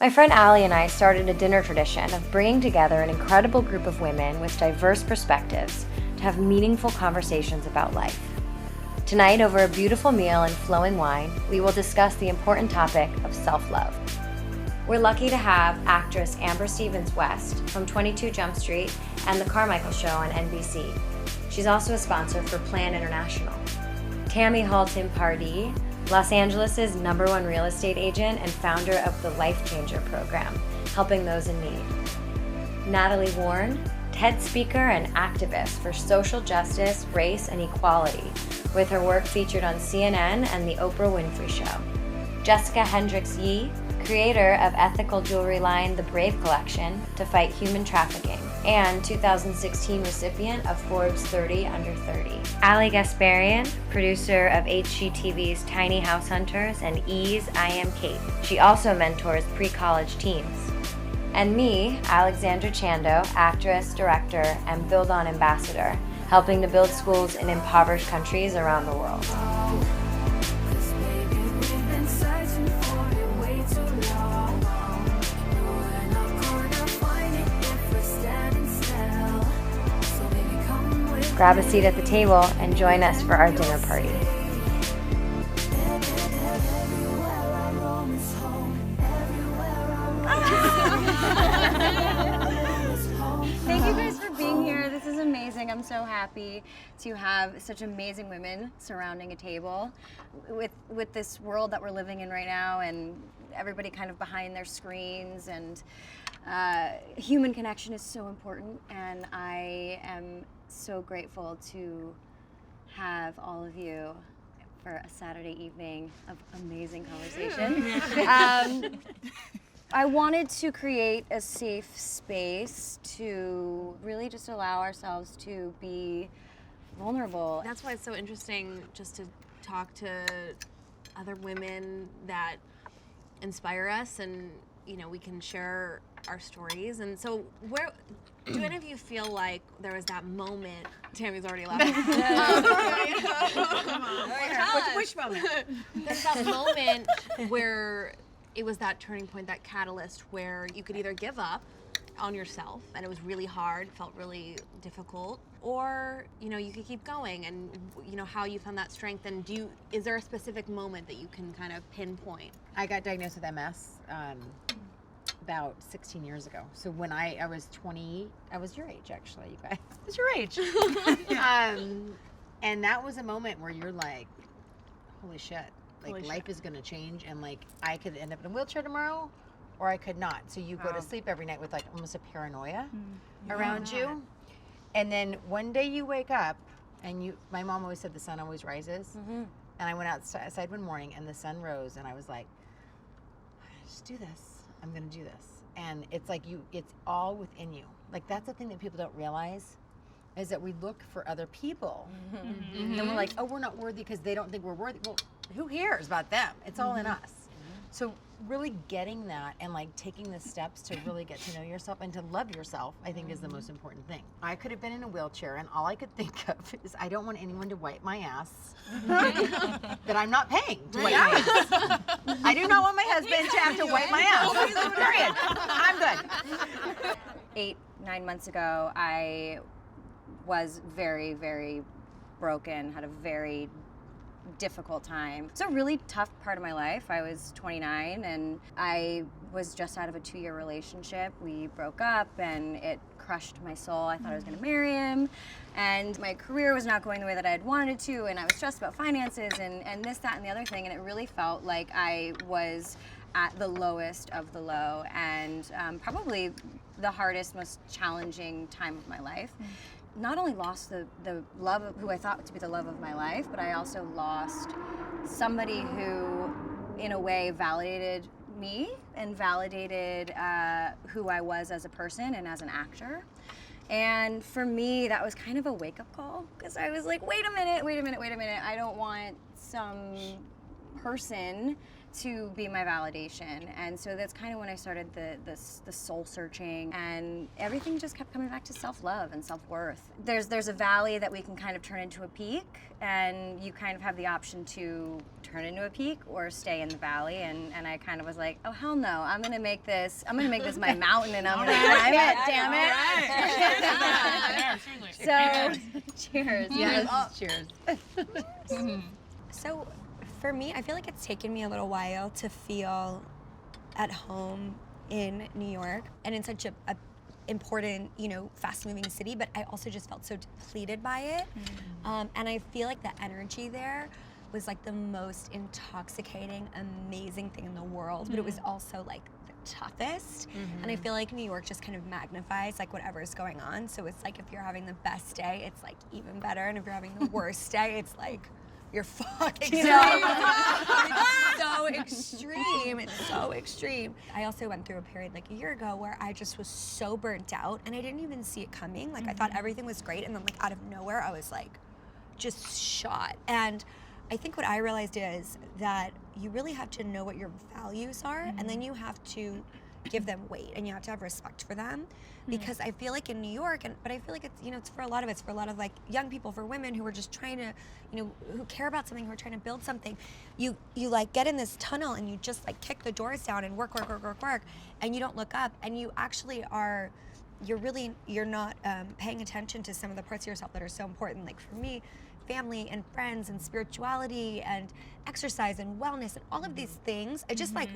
My friend Ally and I started a dinner tradition of bringing together an incredible group of women with diverse perspectives to have meaningful conversations about life. Tonight, over a beautiful meal and flowing wine, we will discuss the important topic of self-love. We're lucky to have actress Amber Stevens-West from 22 Jump Street and The Carmichael Show on NBC. She's also a sponsor for Plan International. Tami Pardee, Los Angeles' #1 real estate agent and founder of the Life Changer program, helping those in need. Natalie Warne, TED speaker and activist for social justice, race, and equality, with her work featured on CNN and The Oprah Winfrey Show. Jessica Hendricks-Yee, creator of ethical jewelry line The Brave Collection to fight human trafficking, and 2016 recipient of Forbes 30 Under 30. Ally Gasparian, producer of HGTV's Tiny House Hunters and E's I Am Kate. She also mentors pre-college teens. And me, Alexandra Chando, actress, director, and Build On ambassador, helping to build schools in impoverished countries around the world. Grab a seat at the table and join us for our dinner party. Thank you guys for being here. This is amazing. I'm so happy to have such amazing women surrounding a table with this world that we're living in right now, and everybody kind of behind their screens, and human connection is so important, and I am so grateful to have all of you for a Saturday evening of amazing conversation. I wanted to create a safe space to really just allow ourselves to be vulnerable. That's why it's so interesting just to talk to other women that inspire us, and we can share our stories. And so where do any of you feel like there was that moment? Tammy's already laughing. Come on. Which moment? There's that moment where it was that turning point, that catalyst where you could either give up on yourself and it was really hard, felt really difficult, or you could keep going, and how you found that strength. And is there a specific moment that you can kind of pinpoint? I got diagnosed with MS about 16 years ago. So when I was 20, I was your age, actually, you guys. I was your age. And that was a moment where you're like, holy shit, life is gonna change, and I could end up in a wheelchair tomorrow, or I could not. So you go to sleep every night with almost a paranoia around you. And then one day you wake up, and my mom always said the sun always rises. And I went outside one morning, and the sun rose, and I was like, just do this. I'm gonna do this. And it's it's all within you. That's the thing that people don't realize, is that we look for other people. And we're like, oh, we're not worthy because they don't think we're worthy. Well, who cares about them? It's all in us. So really getting that and taking the steps to really get to know yourself and to love yourself, I think is the most important thing. I could have been in a wheelchair, and all I could think of is I don't want anyone to wipe my ass that I'm not paying to wipe my ass. I do not want my husband to have to wipe my ass. Period. I'm good. 8-9 months ago, I was very, very broken, had a very difficult time. It's a really tough part of my life. I was 29 and I was just out of a 2-year relationship. We broke up and it crushed my soul. I thought I was going to marry him, and my career was not going the way that I had wanted it to, and I was stressed about finances and this, that, and the other thing, and it really felt like I was at the lowest of the low, and probably the hardest, most challenging time of my life. Not only lost the love of who I thought to be the love of my life, but I also lost somebody who, in a way, validated me and validated who I was as a person and as an actor. And for me, that was kind of a wake-up call, because I was like, wait a minute. I don't want some person to be my validation. And so that's kind of when I started the soul searching, and everything just kept coming back to self-love and self-worth. There's a valley that we can kind of turn into a peak, and you kind of have the option to turn into a peak or stay in the valley. And I kind of was like, oh hell no, I'm gonna make this my mountain, and I'm gonna climb it. Damn it! So, cheers. Yes, cheers. So for me, I feel like it's taken me a little while to feel at home in New York and in such a important, fast-moving city, but I also just felt so depleted by it. And I feel like the energy there was like the most intoxicating, amazing thing in the world, but it was also like the toughest. And I feel like New York just kind of magnifies like whatever's going on. So it's like if you're having the best day, it's like even better. And if you're having the worst day, it's like you're fucked. It's so extreme. It's so extreme. I also went through a period like a year ago where I just was so burnt out and I didn't even see it coming. Like I thought everything was great, and then like out of nowhere I was like just shot. And I think what I realized is that you really have to know what your values are, and then you have to give them weight, and you have to have respect for them. Because I feel like in New York, but I feel like it's, it's for a lot of like young people, for women who are just trying to, who care about something, who are trying to build something. You like get in this tunnel and you just like kick the doors down and work, and you don't look up, and you actually are, you're not paying attention to some of the parts of yourself that are so important. Like for me, family and friends and spirituality and exercise and wellness and all of these things, I just like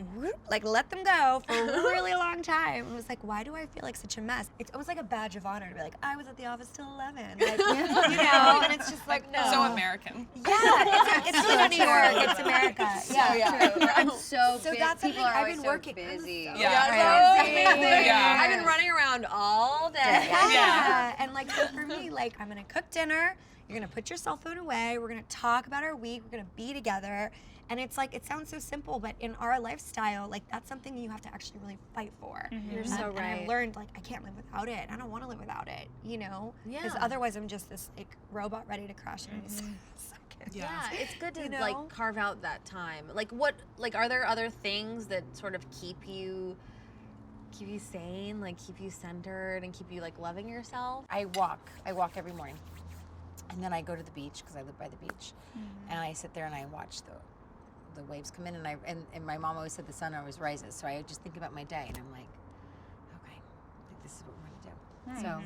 let them go for a really long time. It was like, why do I feel like such a mess? It's almost like a badge of honor to be like, I was at the office till 11, like, and it's just like, no. So American. Yeah, it's not New York, it's America. Yeah, true. I'm so busy. That's people something are I've always been so working. busy. I've been running around all day. Yeah. And like, so for me, like, I'm gonna cook dinner. You're gonna put your cell phone away. We're gonna talk about our week. We're gonna be together. And it's like, it sounds so simple, but in our lifestyle, like that's something you have to actually really fight for. You're so right. And I've learned like I can't live without it. I don't want to live without it, Yeah. Because otherwise I'm just this like robot ready to crash into a second. Yeah, it's good to like carve out that time. Like are there other things that sort of keep you sane, like keep you centered and keep you like loving yourself? I walk every morning. And then I go to the beach because I live by the beach, and I sit there and I watch the waves come in, and my mom always said the sun always rises, so I just think about my day, and I'm like, okay, this is what we're gonna do. So,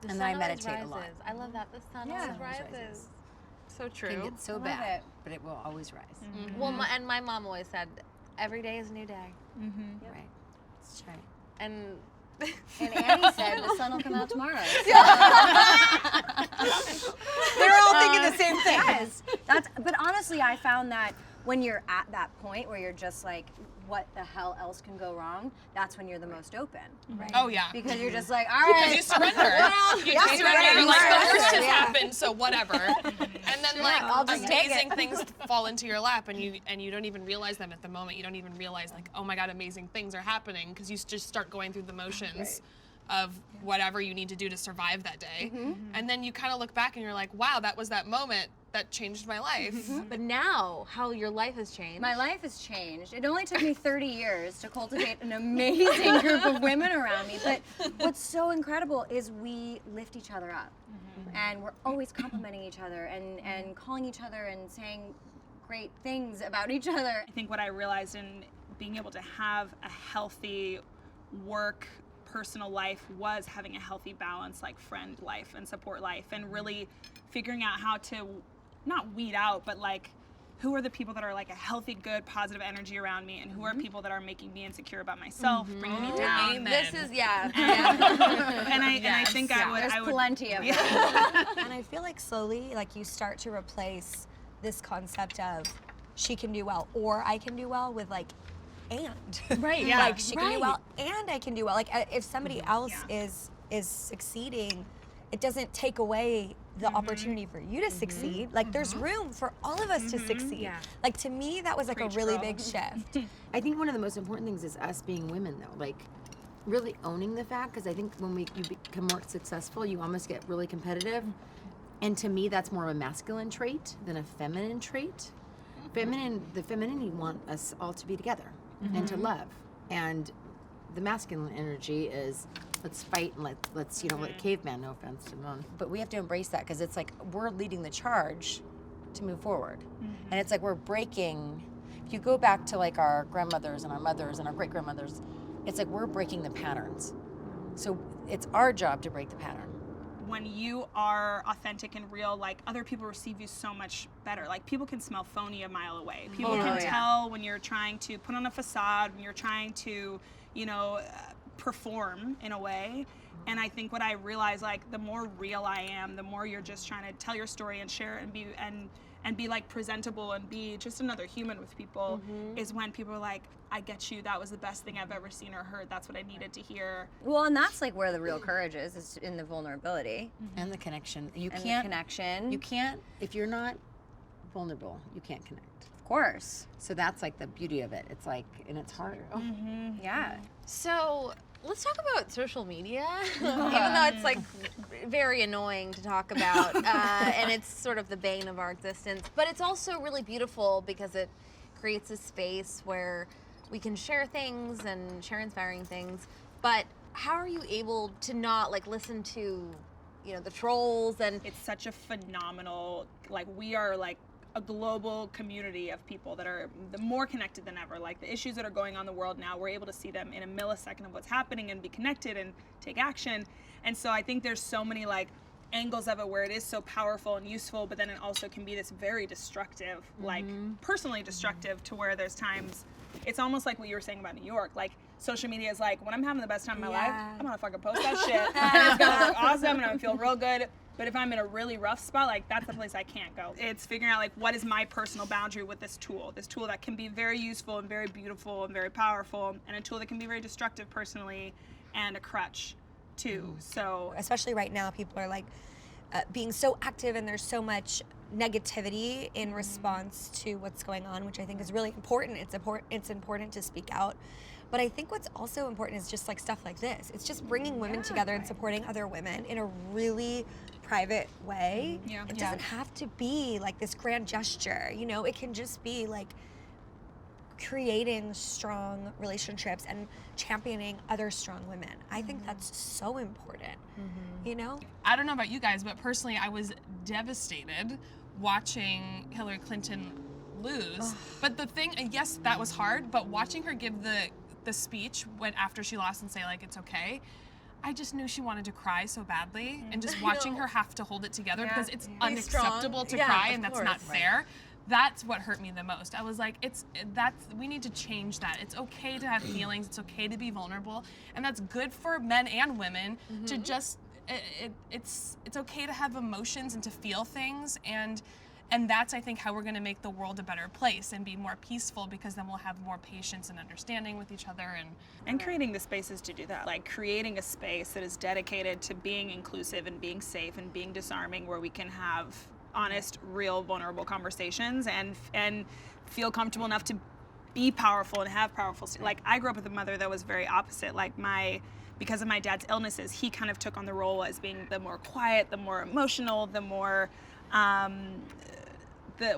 and then I meditate a lot. I love that. The sun always rises. So true. It can get so bad, but it will always rise. Well, my mom always said, every day is a new day. Right. It's shining. And Annie said the sun will come out tomorrow. So. They're all thinking the same thing. Yes. But honestly, I found that when you're at that point where you're just like, what the hell else can go wrong? That's when you're the most open. Right. Oh yeah. Because you're just like, all right. Because you surrender. You surrender. You're like, the worst has happened, so whatever. And then I'll just take amazing things fall into your lap, and you don't even realize them at the moment. You don't even realize like, oh my God, amazing things are happening, because you just start going through the motions of whatever you need to do to survive that day. And then you kind of look back and you're like, wow, that was that moment that changed my life. but now, how your life has changed. My life has changed. It only took me 30 years to cultivate an amazing group of women around me. But what's so incredible is we lift each other up. And we're always complimenting each other and calling each other and saying great things about each other. I think what I realized in being able to have a healthy work personal life was having a healthy balance, like friend life and support life, and really figuring out how to not weed out, but like who are the people that are like a healthy, good, positive energy around me, and who are people that are making me insecure about myself, bringing me down. Amen. This is, And I think There's I would plenty of it. And I feel like slowly, like you start to replace this concept of she can do well or I can do well with like and. Right. Yeah. Like she can do well and I can do well. Like if somebody else is succeeding, it doesn't take away the opportunity for you to succeed. Like there's room for all of us to succeed. Yeah. Like to me, that was like Preach, a really girl. big shift. I think one of the most important things is us being women, though, like really owning the fact, because I think when you become more successful, you almost get really competitive. And to me, that's more of a masculine trait than a feminine trait. The femininity want us all to be together and to love. And the masculine energy is let's fight and let's like caveman, no offense to them. But we have to embrace that, because it's like we're leading the charge to move forward. And it's like we're breaking, if you go back to like our grandmothers and our mothers and our great grandmothers, it's like we're breaking the patterns. So it's our job to break the pattern. When you are authentic and real, like other people receive you so much better. Like people can smell phony a mile away. People can tell when you're trying to put on a facade, when you're trying to, you know, perform in a way. And I think what I realize, like the more real I am, the more you're just trying to tell your story and share it and be like presentable and be just another human with people, is when people are like, I get you, that was the best thing I've ever seen or heard, that's what I needed to hear. Well, and that's like where the real courage is in the vulnerability. And the connection. The connection. You can't, if you're not vulnerable, you can't connect. Of course. So that's like the beauty of it. It's like, and it's harder. Yeah. So let's talk about social media, even though it's like very annoying to talk about, and it's sort of the bane of our existence. But it's also really beautiful because it creates a space where we can share things and share inspiring things. But how are you able to not like listen to, you know, the trolls and? It's such a phenomenal, like we are like a global community of people that are more connected than ever. Like the issues that are going on in the world now, we're able to see them in a millisecond of what's happening and be connected and take action. And so I think there's so many like angles of it where it is so powerful and useful, but then it also can be this very destructive, like personally destructive, to where there's times, it's almost like what you were saying about New York. Like social media is like, when I'm having the best time of my life, I'm gonna fucking post that shit. And it's gonna look awesome and I'm gonna feel real good. But if I'm in a really rough spot, like that's the place I can't go. It's figuring out like what is my personal boundary with this tool that can be very useful and very beautiful and very powerful, and a tool that can be very destructive personally, and a crutch too. So especially right now, people are like being so active, and there's so much negativity in response to what's going on, which I think is really important. It's important to speak out. But I think what's also important is just like stuff like this. It's just bringing women together and supporting other women in a really private way. It doesn't have to be like this grand gesture, you know, it can just be like creating strong relationships and championing other strong women. I think that's so important, you know? I don't know about you guys, but personally, I was devastated watching Hillary Clinton lose. But the thing, yes, that was hard, but watching her give the speech after she lost and say like it's okay, I just knew she wanted to cry so badly, and just watching her have to hold it together because it's unacceptable to cry, and that's not fair. That's what hurt me the most. I was like, we need to change that. It's okay to have feelings. It's okay to be vulnerable, and that's good for men and women to just. It's okay to have emotions and to feel things, and that's, I think, how we're going to make the world a better place and be more peaceful, because then we'll have more patience and understanding with each other. And creating the spaces to do that, like creating a space that is dedicated to being inclusive and being safe and being disarming, where we can have honest, real, vulnerable conversations and feel comfortable enough to be powerful and have powerful. Like I grew up with a mother that was very opposite. Like because of my dad's illnesses, he kind of took on the role as being the more quiet, the more emotional, the more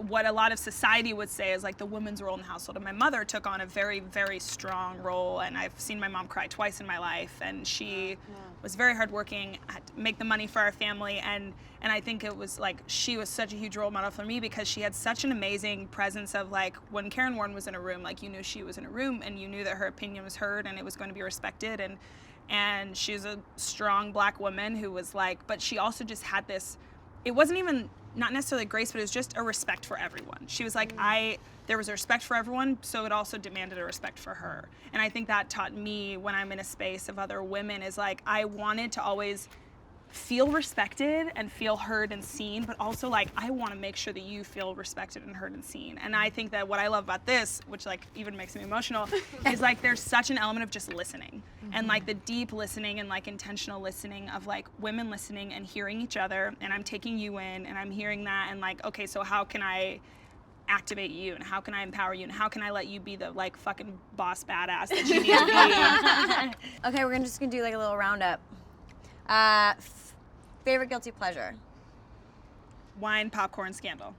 what a lot of society would say is like the woman's role in the household. And my mother took on a very, very strong role, and I've seen my mom cry twice in my life, and she was very hardworking, had to make the money for our family, and I think it was like she was such a huge role model for me, because she had such an amazing presence of like, when Karen Warne was in a room, like you knew she was in a room, and you knew that her opinion was heard and it was going to be respected, and she's a strong Black woman who was like, but she also just had this, it wasn't even not necessarily grace, but it was just a respect for everyone. She was like, there was a respect for everyone, so it also demanded a respect for her. And I think that taught me, when I'm in a space of other women, is like, I wanted to always feel respected and feel heard and seen, but also like, I want to make sure that you feel respected and heard and seen. And I think that what I love about this, which like even makes me emotional, is like there's such an element of just listening, and like the deep listening and like intentional listening of like women listening and hearing each other, and I'm taking you in and I'm hearing that, and like, okay, so how can I activate you, and how can I empower you, and how can I let you be the like fucking boss badass that you need to be. Okay, we're just gonna do like a little roundup. Favorite guilty pleasure? Wine, popcorn, scandal.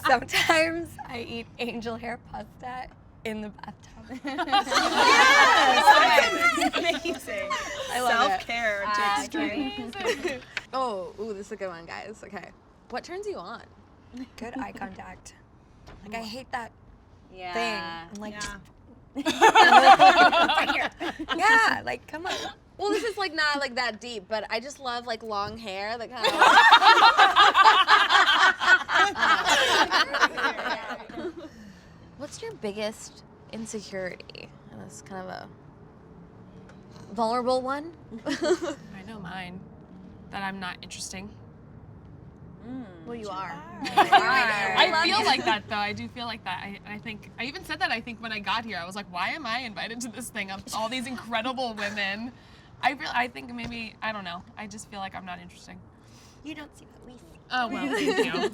Sometimes I eat angel hair pasta in the bathtub. Yes! Amazing. I love Self-care to extreme. Oh, this is a good one, guys. Okay. What turns you on? Good eye contact. Like I hate that Yeah. thing. I'm like, Yeah. yeah, like come on. Well, this is like not like that deep, but I just love like long hair that kind of. What's your biggest insecurity? And it's kind of a vulnerable one. I know mine. That I'm not interesting. Well, you are. I feel like that though. I do feel like that. I think I even said that. I think when I got here, I was like, why am I invited to this thing of all these incredible women? I think maybe I don't know. I just feel like I'm not interesting. You don't see what we see. Oh well, thank you.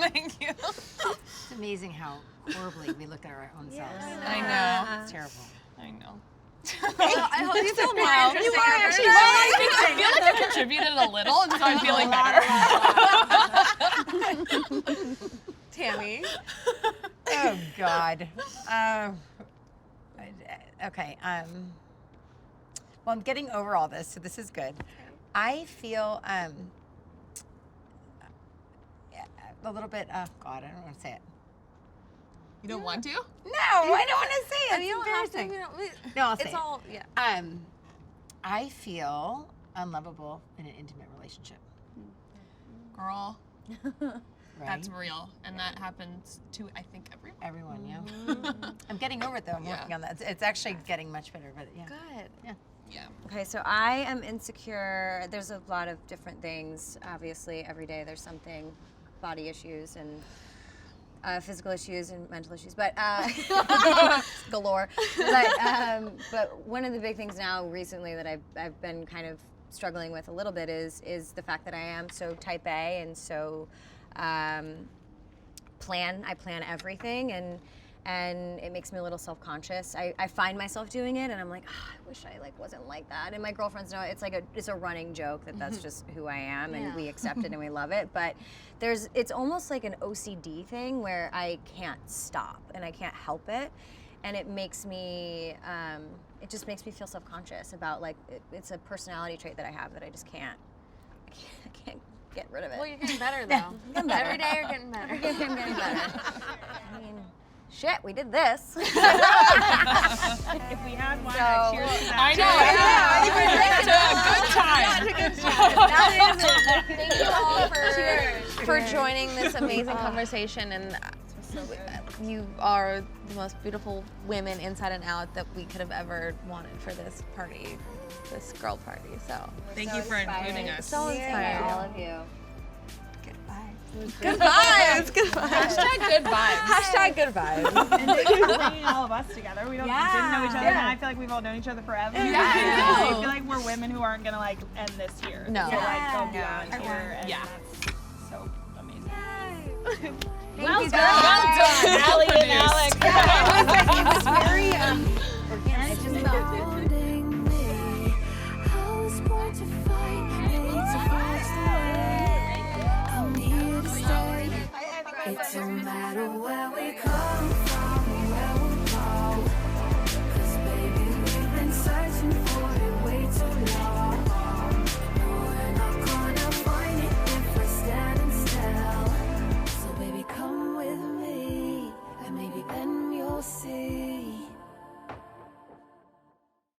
Thank you. It's amazing how horribly we look at our own selves. I know. It's terrible. I know. I hope you feel more interesting. You are actually. Well, I feel like I contributed a little, and so I'm feeling better. Tammy. Oh God. Okay. Well, I'm getting over all this, so this is good. I feel a little bit. Oh God, I don't want to say it. You don't want to? No, I don't want to say it. You It's don't have to. embarrassing. No, I'll say It's it. all, yeah. I feel unlovable in an intimate relationship. Girl, Right? that's real, and that happens to I think everyone. Everyone, yeah. I'm getting over it though. I'm working on that. It's actually getting much better, but yeah. Good. Yeah. Okay, so I am insecure. There's a lot of different things. Obviously, every day there's something, body issues and physical issues and mental issues, but galore. But one of the big things now recently that I've been kind of struggling with a little bit is the fact that I am so type A and so I plan everything and it makes me a little self-conscious. I find myself doing it and I'm like, I wish I wasn't like that. And my girlfriends know it's a running joke that that's just who I am and we accept it and we love it. But it's almost like an OCD thing where I can't stop and I can't help it. And it makes me, it just makes me feel self-conscious about it's a personality trait that I have that I just can't get rid of it. Well, you're getting better though. Getting better. Every day you're getting better. I'm getting better. I mean, shit, we did this. If we had one, So- I'd cheers to that. I know. Good time. That is it. Thank you all for joining this amazing conversation, and you are the most beautiful women inside and out that we could have ever wanted for this party, this girl party. So Thank you for including us. so inspiring. All of you. Good vibes. Good vibes. Hashtag good vibes. Hashtag good vibes. And thank you for bringing all of us together. We didn't know each other, and I feel like we've all known each other forever. I know. I feel like we're women who aren't gonna end this here. No. So go beyond here, and Yeah. that's so amazing. Well Well done, Ally and Alex. It was very organic. It just felt It don't matter where we go.